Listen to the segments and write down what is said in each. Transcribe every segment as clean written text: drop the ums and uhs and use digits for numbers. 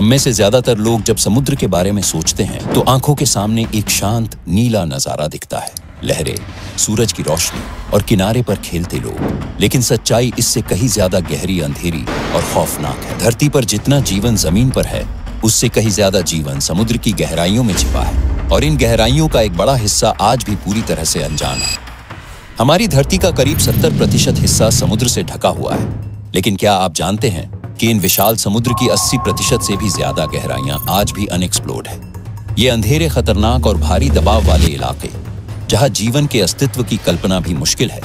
हम में से ज्यादातर लोग जब समुद्र के बारे में सोचते हैं तो आंखों के सामने एक शांत नीला नजारा दिखता है, लहरें, सूरज की रोशनी और किनारे पर खेलते लोग। लेकिन सच्चाई इससे कहीं ज्यादा गहरी, अंधेरी और खौफनाक है। धरती पर जितना जीवन जमीन पर है, उससे कहीं ज्यादा जीवन समुद्र की गहराइयों में छिपा है, और इन गहराइयों का एक बड़ा हिस्सा आज भी पूरी तरह से अनजान है। हमारी धरती का करीब 70% हिस्सा समुद्र से ढका हुआ है, लेकिन क्या आप जानते हैं कि इन विशाल समुद्र की 80% से भी ज्यादा गहराइयां आज भी अनएक्सप्लोर्ड है। ये अंधेरे, खतरनाक और भारी दबाव वाले इलाके, जहां जीवन के अस्तित्व की कल्पना भी मुश्किल है,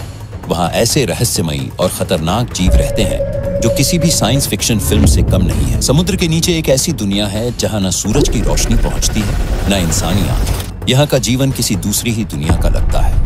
वहां ऐसे रहस्यमयी और खतरनाक जीव रहते हैं जो किसी भी साइंस फिक्शन फिल्म से कम नहीं है। समुद्र के नीचे एक ऐसी दुनिया है जहां न सूरज की रोशनी पहुंचती है, न इंसानी आंखें। यहाँ का जीवन किसी दूसरी ही दुनिया का लगता है।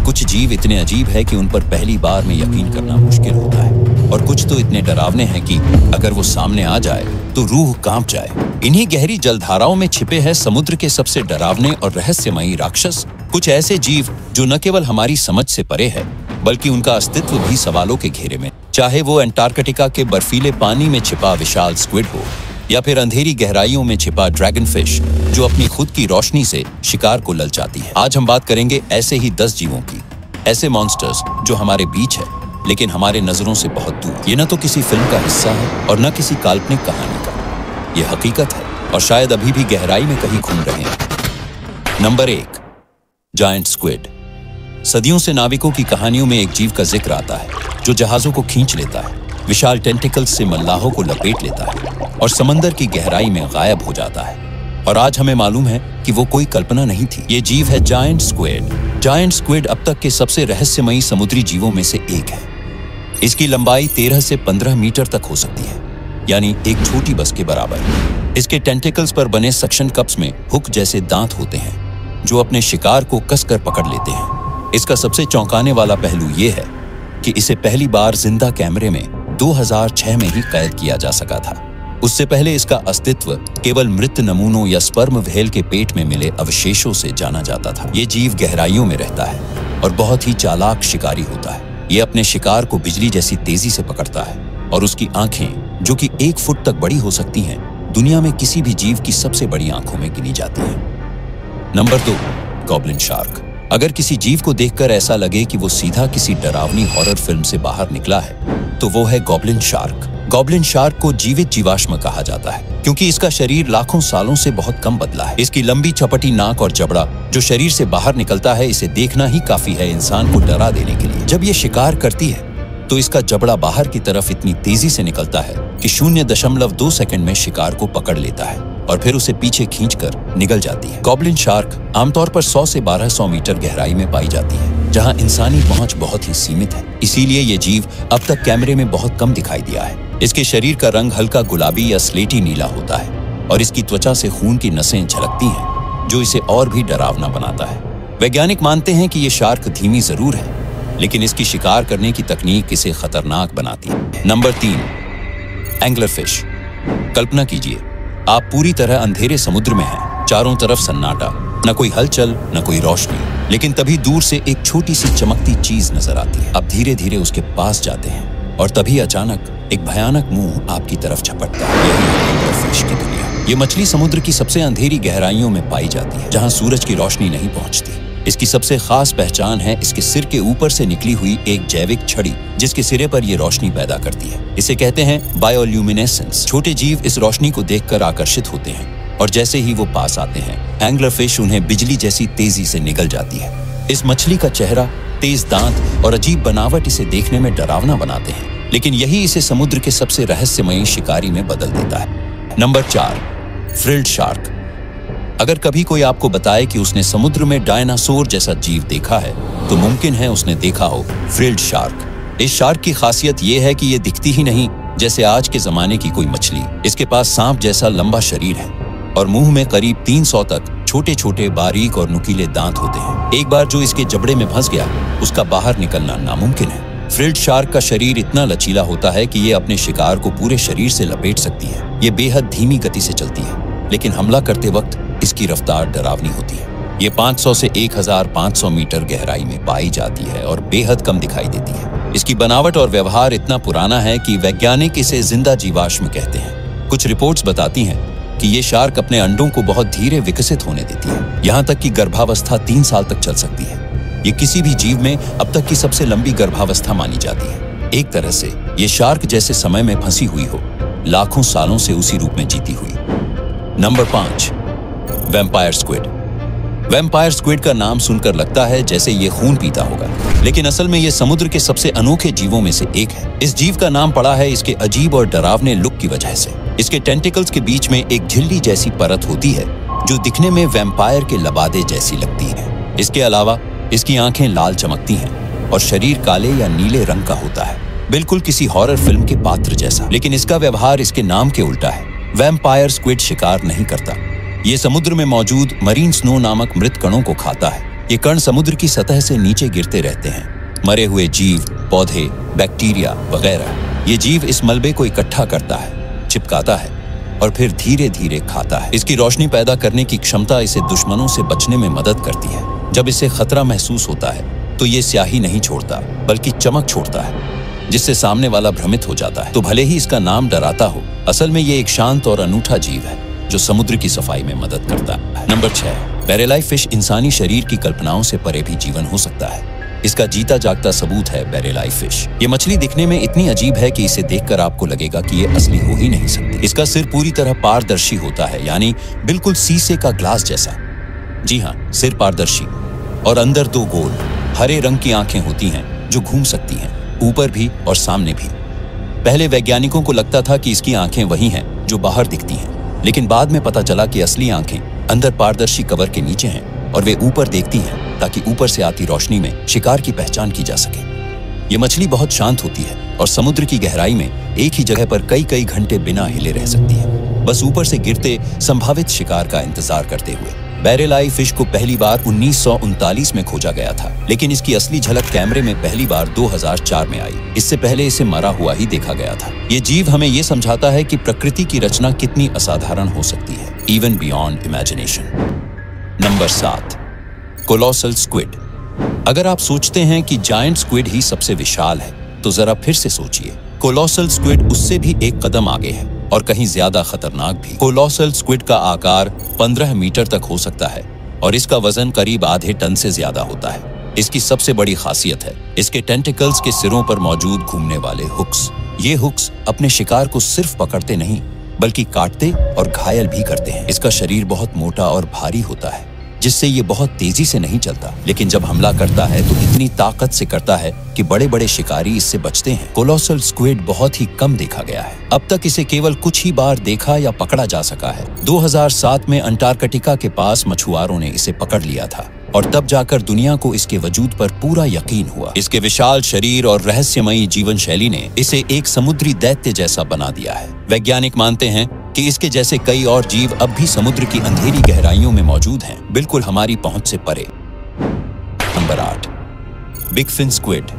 कुछ जीव इतने अजीब है कि उन पर पहली बार में यकीन करना मुश्किल होता है, और कुछ तो इतने डरावने हैं कि अगर वो सामने आ जाए तो रूह कांप जाए। इन्हीं गहरी जलधाराओं में छिपे हैं समुद्र के सबसे डरावने और रहस्यमयी राक्षस, कुछ ऐसे जीव जो न केवल हमारी समझ से परे है, बल्कि उनका अस्तित्व भी सवालों के घेरे में। चाहे वो अंटार्कटिका के बर्फीले पानी में छिपा विशाल स्क्विड हो, या फिर अंधेरी गहराइयों में छिपा ड्रैगन फिश जो अपनी खुद की रोशनी से शिकार को ललचाती है। आज हम बात करेंगे ऐसे ही 10 जीवों की, ऐसे मॉन्स्टर्स जो हमारे बीच है लेकिन हमारे नजरों से बहुत दूर। ये न तो किसी फिल्म का हिस्सा है और न किसी काल्पनिक कहानी का, ये हकीकत है और शायद अभी भी गहराई में कहीं घूम रहे हैं। Number 1, giant squid. सदियों से नाविकों की कहानियों में एक जीव का जिक्र आता है जो जहाजों को खींच लेता है, विशाल टेंटिकल्स से मल्लाहों को लपेट लेता है और समंदर की गहराई में गायब हो जाता है। और आज हमें मालूम है कि वो कोई कल्पना नहीं थी, ये जीव है जायंट स्क्विड। जायंट स्क्विड अब तक के सबसे रहस्यमयी समुद्री जीवों में से एक है। इसकी लंबाई 13 से 15 मीटर तक हो सकती है, यानी एक छोटी बस के बराबर। इसके टेंटिकल्स पर बने सक्शन कप्स में हुक जैसे दांत होते हैं जो अपने शिकार को कसकर पकड़ लेते हैं। इसका सबसे चौंकाने वाला पहलू ये है कि इसे पहली बार जिंदा कैमरे में 2006 में ही कैद किया जा सका था। उससे पहले इसका अस्तित्व केवल मृत नमूनों या स्पर्म व्हेल के पेट में मिले अवशेषों से जाना जाता था। ये जीव गहराइयों में रहता है और बहुत ही चालाक शिकारी होता है। ये अपने शिकार को बिजली जैसी तेजी से पकड़ता है और उसकी आंखें, जो कि 1 फुट तक बड़ी हो सकती हैं, दुनिया में किसी भी जीव की सबसे बड़ी आंखों में गिनी जाती हैं। Number 2, goblin shark. अगर किसी जीव को देखकर ऐसा लगे कि वो सीधा किसी डरावनी हॉरर फिल्म से बाहर निकला है, तो वो है गॉब्लिन शार्क। गॉब्लिन शार्क को जीवित जीवाश्म कहा जाता है क्योंकि इसका शरीर लाखों सालों से बहुत कम बदला है। इसकी लंबी चपटी नाक और जबड़ा जो शरीर से बाहर निकलता है, इसे देखना ही काफी है इंसान को डरा देने के लिए। जब ये शिकार करती है तो इसका जबड़ा बाहर की तरफ इतनी तेजी से निकलता है कि 0.2 सेकंड में शिकार को पकड़ लेता है और फिर उसे पीछे खींचकर निगल जाती है। गॉब्लिन शार्क आमतौर पर 100 से 1200 मीटर गहराई में पाई जाती है, जहां इंसानी पहुंच बहुत ही सीमित है। इसीलिए ये जीव अब तक कैमरे में बहुत कम दिखाई दिया है। इसके शरीर का रंग हल्का गुलाबी या स्लेटी नीला होता है और इसकी त्वचा से खून की नसें झलकती हैं, जो इसे और भी डरावना बनाता है। वैज्ञानिक मानते हैं कि ये शार्क धीमी जरूर है, लेकिन इसकी शिकार करने की तकनीक इसे खतरनाक बनाती है। Number 3, angler fish. कल्पना कीजिए, आप पूरी तरह अंधेरे समुद्र में हैं, चारों तरफ सन्नाटा, न कोई हलचल, न कोई रोशनी, लेकिन तभी दूर से एक छोटी सी चमकती चीज नजर आती है। आप धीरे धीरे उसके पास जाते हैं और तभी अचानक एक भयानक मुंह आपकी तरफ झपटता है। यही है एंगलर फिश की दुनिया। ये मछली समुद्र की सबसे अंधेरी गहराइयों में पाई जाती है, जहां सूरज की रोशनी नहीं पहुंचती। इसकी सबसे खास पहचान है इसके सिर के ऊपर से निकली हुई एक जैविक छड़ी, जिसके सिरे पर ये रोशनी पैदा करती है। इसे कहते हैं बायोल्यूमिनेसेंस। छोटे जीव इस रोशनी को देखकर आकर्षित होते हैं और जैसे ही वो पास आते हैं, एंगलर फिश उन्हें बिजली जैसी तेजी से निगल जाती है। इस मछली का चेहरा, तेज दांत और अजीब बनावट इसे देखने में डरावना बनाते हैं, लेकिन यही इसे समुद्र के सबसे रहस्यमयी शिकारी में बदल देता है। Number 4, frilled shark. अगर कभी कोई आपको बताए कि उसने समुद्र में डायनासोर जैसा जीव देखा है, तो मुमकिन है उसने देखा हो फ्रिल्ड शार्क। इस शार्क की खासियत यह है कि यह दिखती ही नहीं जैसे आज के जमाने की कोई मछली। इसके पास सांप जैसा लंबा शरीर है और मुंह में करीब 300 तक छोटे छोटे बारीक और नुकीले दांत होते हैं। एक बार जो इसके जबड़े में फंस गया, उसका बाहर निकलना नामुमकिन है। फ्रिल्ड शार्क का शरीर इतना लचीला होता है कि ये अपने शिकार को पूरे शरीर से लपेट सकती है। ये बेहद धीमी गति से चलती है, लेकिन हमला करते वक्त इसकी रफ्तार डरावनी होती है। ये 500 से 1500 मीटर गहराई में पाई जाती है और बेहद कम दिखाई देती है। इसकी बनावट और व्यवहार इतना पुराना है कि वैज्ञानिक इसे जिंदा जीवाश्म कहते हैं। कुछ रिपोर्ट्स बताती हैं कि ये शार्क अपने अंडों को बहुत धीरे विकसित होने देती है, यहाँ तक कि गर्भावस्था 3 साल तक चल सकती है। ये किसी भी जीव में अब तक की सबसे लंबी गर्भावस्था मानी जाती है। एक तरह से ये शार्क जैसे समय में फंसी हुई हो, लाखों सालों से उसी रूप में जीती हुई। Number 5, vampire squid. Vampire squid का नाम सुनकर लगता है जैसे ये खून पीता होगा, लेकिन असल में ये समुद्र के सबसे अनोखे जीवों में से एक है। इस जीव का नाम पड़ा है इसके अजीब और डरावने लुक की वजह से। इसके टेंटिकल्स के बीच में एक झिल्ली जैसी परत होती है जो दिखने में वैम्पायर के लबादे जैसी लगती है। इसके अलावा इसकी आंखें लाल चमकती हैं और शरीर काले या नीले रंग का होता है, बिल्कुल किसी हॉरर फिल्म के पात्र जैसा। लेकिन इसका व्यवहार इसके नाम के उल्टा है। वैम्पायर स्क्विड शिकार नहीं करता। ये समुद्र में मौजूद मरीन स्नो नामक मृत कणों को खाता है। ये कण समुद्र की सतह से नीचे गिरते रहते हैं। मरे हुए जीव, पौधे, बैक्टीरिया वगैरह। ये जीव इस मलबे को इकट्ठा करता है, चिपकाता है और फिर धीरे धीरे खाता है। इसकी रोशनी पैदा करने की क्षमता इसे दुश्मनों से बचने में मदद करती है। जब इसे खतरा महसूस होता है तो ये स्याही नहीं छोड़ता बल्कि चमक छोड़ता है, जिससे सामने वाला भ्रमित हो जाता है। तो भले ही इसका नाम डराता हो, असल में ये एक शांत और अनूठा जीव है जो समुद्र की सफाई में मदद करता है। Number 6, barreleye fish. इंसानी शरीर की कल्पनाओं से परे भी जीवन हो सकता है। इसका जीता जागता सबूत है बैरेलाई फिश। ये मछली दिखने में इतनी अजीब है कि इसे देखकर आपको लगेगा कि ये असली हो ही नहीं सकती। इसका सिर पूरी तरह पारदर्शी होता है, यानी बिल्कुल शीशे का ग्लास जैसा। जी हाँ, सिर पारदर्शी और अंदर 2 गोल हरे रंग की आंखें होती हैं जो घूम सकती हैं, ऊपर भी और सामने भी। पहले वैज्ञानिकों को लगता था कि इसकी आंखें वही हैं जो बाहर दिखती हैं, लेकिन बाद में पता चला कि असली आंखें अंदर पारदर्शी कवर के नीचे हैं और वे ऊपर देखती हैं ताकि ऊपर से आती रोशनी में शिकार की पहचान की जा सके। ये मछली बहुत शांत होती है और समुद्र की गहराई में एक ही जगह पर कई कई घंटे बिना हिले रह सकती है, बस ऊपर से गिरते संभावित शिकार का इंतजार करते हुए। बैरेलाई फिश को पहली बार 1939 में खोजा गया था, लेकिन इसकी असली झलक कैमरे में पहली बार 2004 में आई। इससे पहले इसे मरा हुआ ही देखा गया था। ये जीव हमें ये समझाता है कि प्रकृति की रचना कितनी असाधारण हो सकती है, even beyond imagination. Number 7, colossal squid. अगर आप सोचते हैं कि जायंट स्क्विड ही सबसे विशाल है, तो जरा फिर से सोचिए। कोलोसल स्क्विड उससे भी एक कदम आगे है और कहीं ज्यादा खतरनाक भी। कोलोसल स्क्विड का आकार 15 मीटर तक हो सकता है और इसका वजन करीब आधे टन से ज्यादा होता है। इसकी सबसे बड़ी खासियत है इसके टेंटिकल्स के सिरों पर मौजूद घूमने वाले हुक्स। ये हुक्स अपने शिकार को सिर्फ पकड़ते नहीं बल्कि काटते और घायल भी करते हैं। इसका शरीर बहुत मोटा और भारी होता है, जिससे ये बहुत तेजी से नहीं चलता, लेकिन जब हमला करता है तो इतनी ताकत से करता है कि बड़े बड़े शिकारी इससे बचते हैं। कोलोसल स्क्विड बहुत ही कम देखा गया है। अब तक इसे केवल कुछ ही बार देखा या पकड़ा जा सका है। 2007 में अंटार्कटिका के पास मछुआरों ने इसे पकड़ लिया था और तब जाकर दुनिया को इसके वजूद पर पूरा यकीन हुआ। इसके विशाल शरीर और रहस्यमयी जीवन शैली ने इसे एक समुद्री दैत्य जैसा बना दिया है। वैज्ञानिक मानते हैं कि इसके जैसे कई और जीव अब भी समुद्र की अंधेरी गहराइयों में मौजूद हैं, बिल्कुल हमारी पहुंच से परे। Number 8, big fin squid.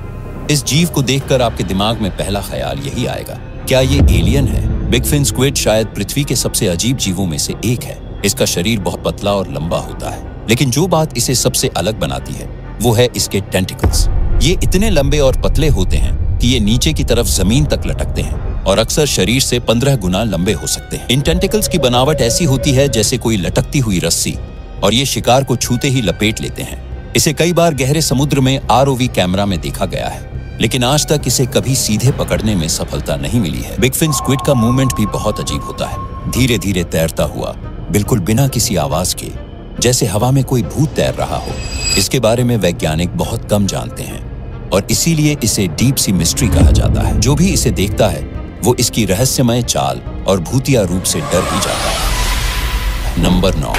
इस जीव को देखकर आपके दिमाग में पहला ख्याल यही आएगा, क्या ये एलियन है? बिग फिन स्क्विड शायद पृथ्वी के सबसे अजीब जीवों में से एक है। इसका शरीर बहुत पतला और लंबा होता है, लेकिन जो बात इसे सबसे अलग बनाती है वो है इसके टेंटिकल्स। ये इतने लंबे और पतले होते हैं कि ये नीचे की तरफ जमीन तक लटकते हैं और अक्सर शरीर से 15 गुना लंबे हो सकते हैं। इन टेंटिकल्स की बनावट ऐसी होती है जैसे कोई लटकती हुई रस्सी, और ये शिकार को छूते ही लपेट लेते हैं। इसे कई बार गहरे समुद्र में ROV कैमरा में देखा गया है, लेकिन आज तक इसे कभी सीधे पकड़ने में सफलता नहीं मिली है। बिग फिन स्क्विड का मूवमेंट भी बहुत अजीब होता है, धीरे धीरे तैरता हुआ, बिल्कुल बिना किसी आवाज के, जैसे हवा में कोई भूत तैर रहा हो। इसके बारे में वैज्ञानिक बहुत कम जानते हैं और इसीलिए इसे डीप सी मिस्ट्री कहा जाता है। जो भी इसे देखता है वो इसकी रहस्यमय चाल और भूतिया रूप से डर ही जाता है। Number 9,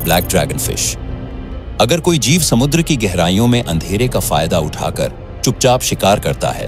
black dragon fish. अगर कोई जीव समुद्र की गहराइयों में अंधेरे का फायदा उठाकर चुपचाप शिकार करता है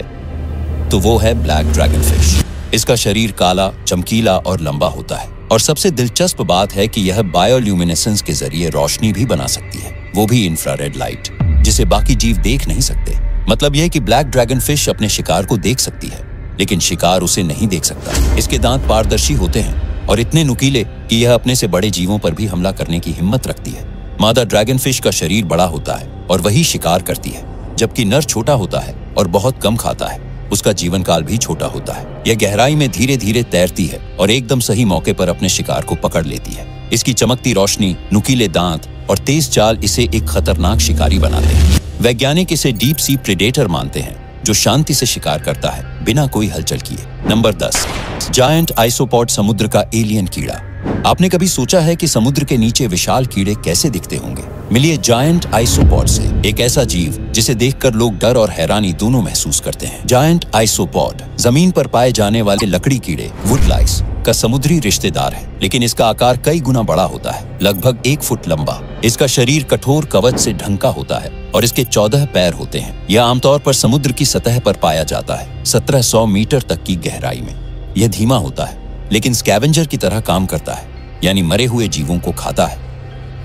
तो वो है ब्लैक ड्रैगन फिश। इसका शरीर काला, चमकीला और लंबा होता है और सबसे दिलचस्प बात है कि यह बायोल्यूमिनेसेंस के जरिए रोशनी भी बना सकती है, वो भी इंफ्रारेड लाइट, जिसे बाकी जीव देख नहीं सकते। मतलब यह कि ब्लैक ड्रैगन फिश अपने शिकार को देख सकती है, लेकिन शिकार उसे नहीं देख सकता। इसके दांत पारदर्शी होते हैं और इतने नुकीले कि यह अपने से बड़े जीवों पर भी हमला करने की हिम्मत रखती है। मादा ड्रैगन फिश का शरीर बड़ा होता है और वही शिकार करती है, जबकि नर छोटा होता है और बहुत कम खाता है। उसका जीवन काल भी छोटा होता है। यह गहराई में धीरे धीरे तैरती है और एकदम सही मौके पर अपने शिकार को पकड़ लेती है। इसकी चमकती रोशनी, नुकीले दांत और तेज चाल इसे एक खतरनाक शिकारी बनाते हैं। वैज्ञानिक इसे डीप सी प्रेडेटर मानते हैं, जो शांति से शिकार करता है बिना कोई हलचल किए। नंबर 10, जायंट आइसोपॉड समुद्र का एलियन कीड़ा। आपने कभी सोचा है कि समुद्र के नीचे विशाल कीड़े कैसे दिखते होंगे? मिलिए जायंट आइसोपॉड से, एक ऐसा जीव जिसे देखकर लोग डर और हैरानी दोनों महसूस करते हैं। जायंट आइसोपॉड जमीन पर पाए जाने वाले लकड़ी कीड़े वुडलाइस का समुद्री रिश्तेदार है, लेकिन इसका आकार कई गुना बड़ा होता है, लगभग 1 फुट लंबा। इसका शरीर कठोर कवच से ढंका होता है और इसके 14 पैर होते हैं। यह आमतौर पर समुद्र की सतह पर पाया जाता है, 1700 मीटर तक की गहराई में। यह धीमा होता है, लेकिन स्कैवेंजर की तरह काम करता है, यानी मरे हुए जीवों को खाता है।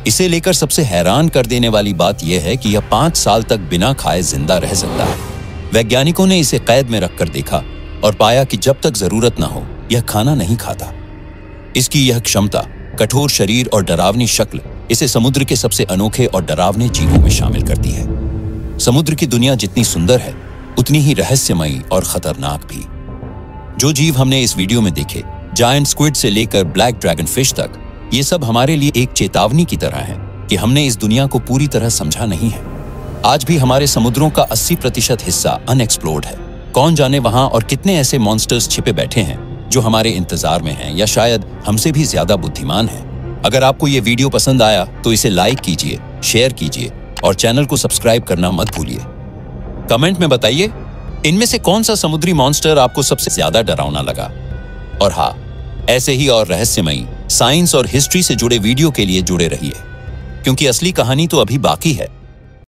इसे लेकर सबसे हैरान कर देने वाली बात यह है कि यह 5 साल तक बिना खाए जिंदा रह सकता है। वैज्ञानिकों ने इसे कैद में रखकर देखा और पाया कि जब तक जरूरत न हो यह खाना नहीं खाता। इसकी यह क्षमता, कठोर शरीर और डरावनी शक्ल इसे समुद्र के सबसे अनोखे और डरावने जीवों में शामिल करती है। समुद्र की दुनिया जितनी सुंदर है, उतनी ही रहस्यमयी और खतरनाक भी। जो जीव हमने इस वीडियो में देखे, जायंट स्क्विड से लेकर ब्लैक ड्रैगन फिश तक, ये सब हमारे लिए एक चेतावनी की तरह है कि हमने इस दुनिया को पूरी तरह समझा नहीं है। आज भी हमारे समुद्रों का 80% हिस्सा अनएक्सप्लोर्ड है। कौन जाने वहां और कितने ऐसे मॉन्स्टर्स छिपे बैठे हैं जो हमारे इंतजार में हैं या शायद हमसे भी ज्यादा बुद्धिमान हैं। अगर आपको ये वीडियो पसंद आया तो इसे लाइक कीजिए, शेयर कीजिए और चैनल को सब्सक्राइब करना मत भूलिए। कमेंट में बताइए इनमें से कौन सा समुद्री मॉन्स्टर आपको सबसे ज्यादा डरावना लगा। और हाँ, ऐसे ही और रहस्यमयी साइंस और हिस्ट्री से जुड़े वीडियो के लिए जुड़े रहिए, क्योंकि असली कहानी तो अभी बाकी है।